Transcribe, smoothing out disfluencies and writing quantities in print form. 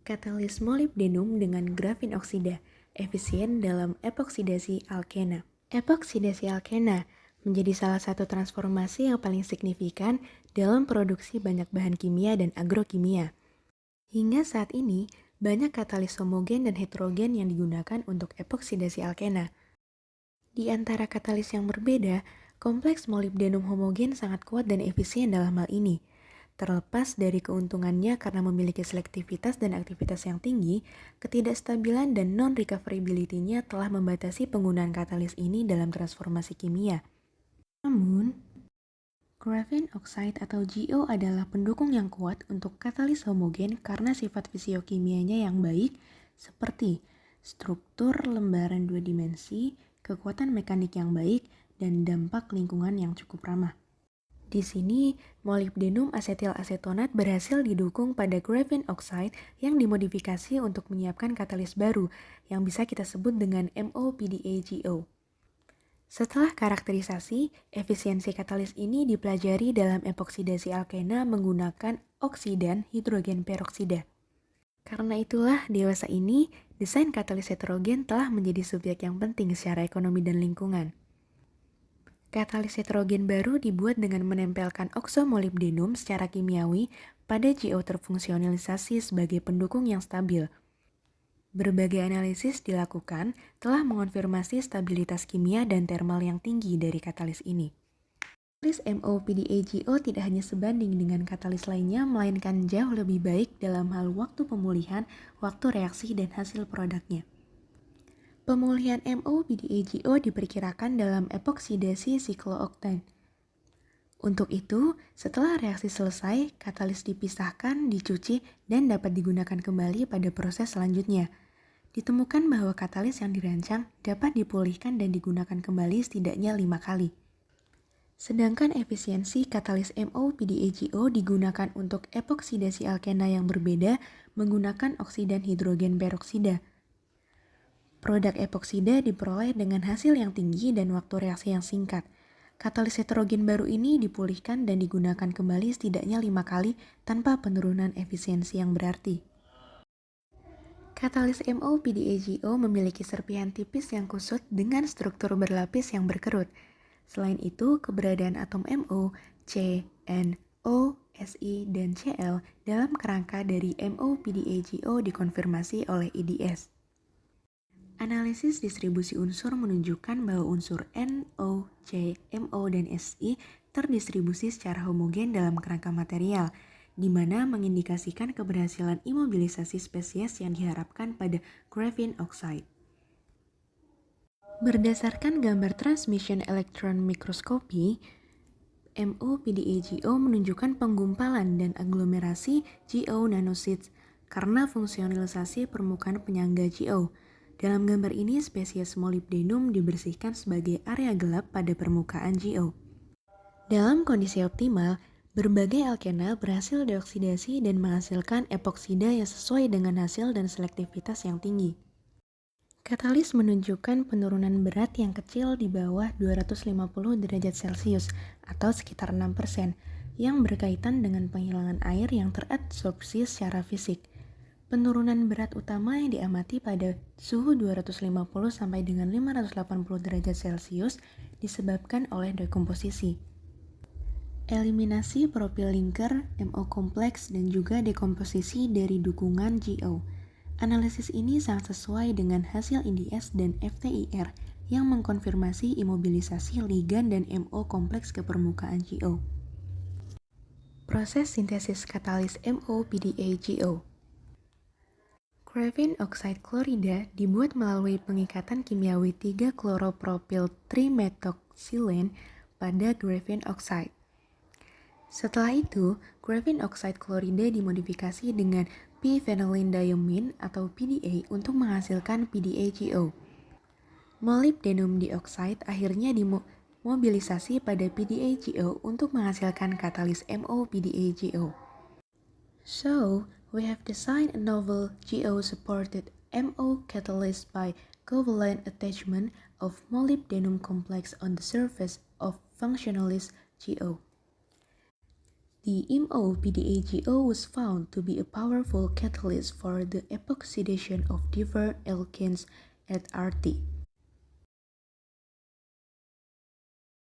Katalis molibdenum dengan grafin oksida, efisien dalam epoksidasi alkena. Epoksidasi alkena menjadi salah satu transformasi yang paling signifikan dalam produksi banyak bahan kimia dan agrokimia. Hingga saat ini, banyak katalis homogen dan heterogen yang digunakan untuk epoksidasi alkena. Di antara katalis yang berbeda, kompleks molibdenum homogen sangat kuat dan efisien dalam hal ini. Terlepas dari keuntungannya karena memiliki selektivitas dan aktivitas yang tinggi, ketidakstabilan dan non-recoverability-nya telah membatasi penggunaan katalis ini dalam transformasi kimia. Namun, graphene oxide atau GO adalah pendukung yang kuat untuk katalis homogen karena sifat fisiokimianya yang baik, seperti struktur lembaran dua dimensi, kekuatan mekanik yang baik, dan dampak lingkungan yang cukup ramah. Di sini, molibdenum asetil asetonat berhasil didukung pada graphene oxide yang dimodifikasi untuk menyiapkan katalis baru yang bisa kita sebut dengan MOPDA-GO. Setelah karakterisasi, efisiensi katalis ini dipelajari dalam epoksidasi alkena menggunakan oksidan hidrogen peroksida. Karena itulah, dewasa ini, desain katalis heterogen telah menjadi subjek yang penting secara ekonomi dan lingkungan. Katalis heterogen baru dibuat dengan menempelkan oksomolibdenum secara kimiawi pada GO terfungsionalisasi sebagai pendukung yang stabil. Berbagai analisis dilakukan telah mengonfirmasi stabilitas kimia dan termal yang tinggi dari katalis ini. Katalis MOPDA-GO tidak hanya sebanding dengan katalis lainnya, melainkan jauh lebih baik dalam hal waktu pemulihan, waktu reaksi, dan hasil produknya. Pemulihan MOPDA-GO diperkirakan dalam epoksidasi siklooktan. Untuk itu, setelah reaksi selesai, katalis dipisahkan, dicuci, dan dapat digunakan kembali pada proses selanjutnya. Ditemukan bahwa katalis yang dirancang dapat dipulihkan dan digunakan kembali setidaknya 5 kali. Sedangkan efisiensi katalis MOPDA-GO digunakan untuk epoksidasi alkena yang berbeda menggunakan oksidan hidrogen peroksida. Produk epoksida diperoleh dengan hasil yang tinggi dan waktu reaksi yang singkat. Katalis heterogen baru ini dipulihkan dan digunakan kembali setidaknya 5 kali tanpa penurunan efisiensi yang berarti. Katalis MOPDA-GO memiliki serpihan tipis yang kusut dengan struktur berlapis yang berkerut. Selain itu, keberadaan atom MO, C, N, O, Si, dan Cl dalam kerangka dari MOPDA-GO dikonfirmasi oleh IDS. Analisis distribusi unsur menunjukkan bahwa unsur NO, C, MO, dan Si terdistribusi secara homogen dalam kerangka material, di mana mengindikasikan keberhasilan imobilisasi spesies yang diharapkan pada graphene oxide. Berdasarkan gambar transmission electron microscopy, MOPDA-GO menunjukkan penggumpalan dan aglomerasi GO nanosheets karena fungsionalisasi permukaan penyangga GO. Dalam gambar ini, spesies molibdenum dibersihkan sebagai area gelap pada permukaan GO. Dalam kondisi optimal, berbagai alkena berhasil dioksidasi dan menghasilkan epoksida yang sesuai dengan hasil dan selektivitas yang tinggi. Katalis menunjukkan penurunan berat yang kecil di bawah 250 derajat Celcius atau sekitar 6%, yang berkaitan dengan penghilangan air yang teradsorpsi secara fisik. Penurunan berat utama yang diamati pada suhu 250 sampai dengan 580 derajat Celcius disebabkan oleh dekomposisi. Eliminasi propyl linker, MO kompleks, dan juga dekomposisi dari dukungan GO. Analisis ini sangat sesuai dengan hasil IDS dan FTIR yang mengkonfirmasi imobilisasi ligan dan MO kompleks ke permukaan GO. Proses sintesis katalis MOPDA-GO. Graphene oxide klorida dibuat melalui pengikatan kimiawi 3-chloropropyl trimethylsilane pada graphene oxide. Setelah itu, graphene oxide klorida dimodifikasi dengan p-phenyldiamine atau PDA untuk menghasilkan PDA-GO. Molybdenum dioxide akhirnya dimobilisasi pada PDA-GO untuk menghasilkan katalis MOPDA-GO. So, we have designed a novel GO-supported MO catalyst by covalent attachment of molybdenum complex on the surface of functionalist GO. The MOPDAGO was found to be a powerful catalyst for the epoxidation of different alkanes at RT.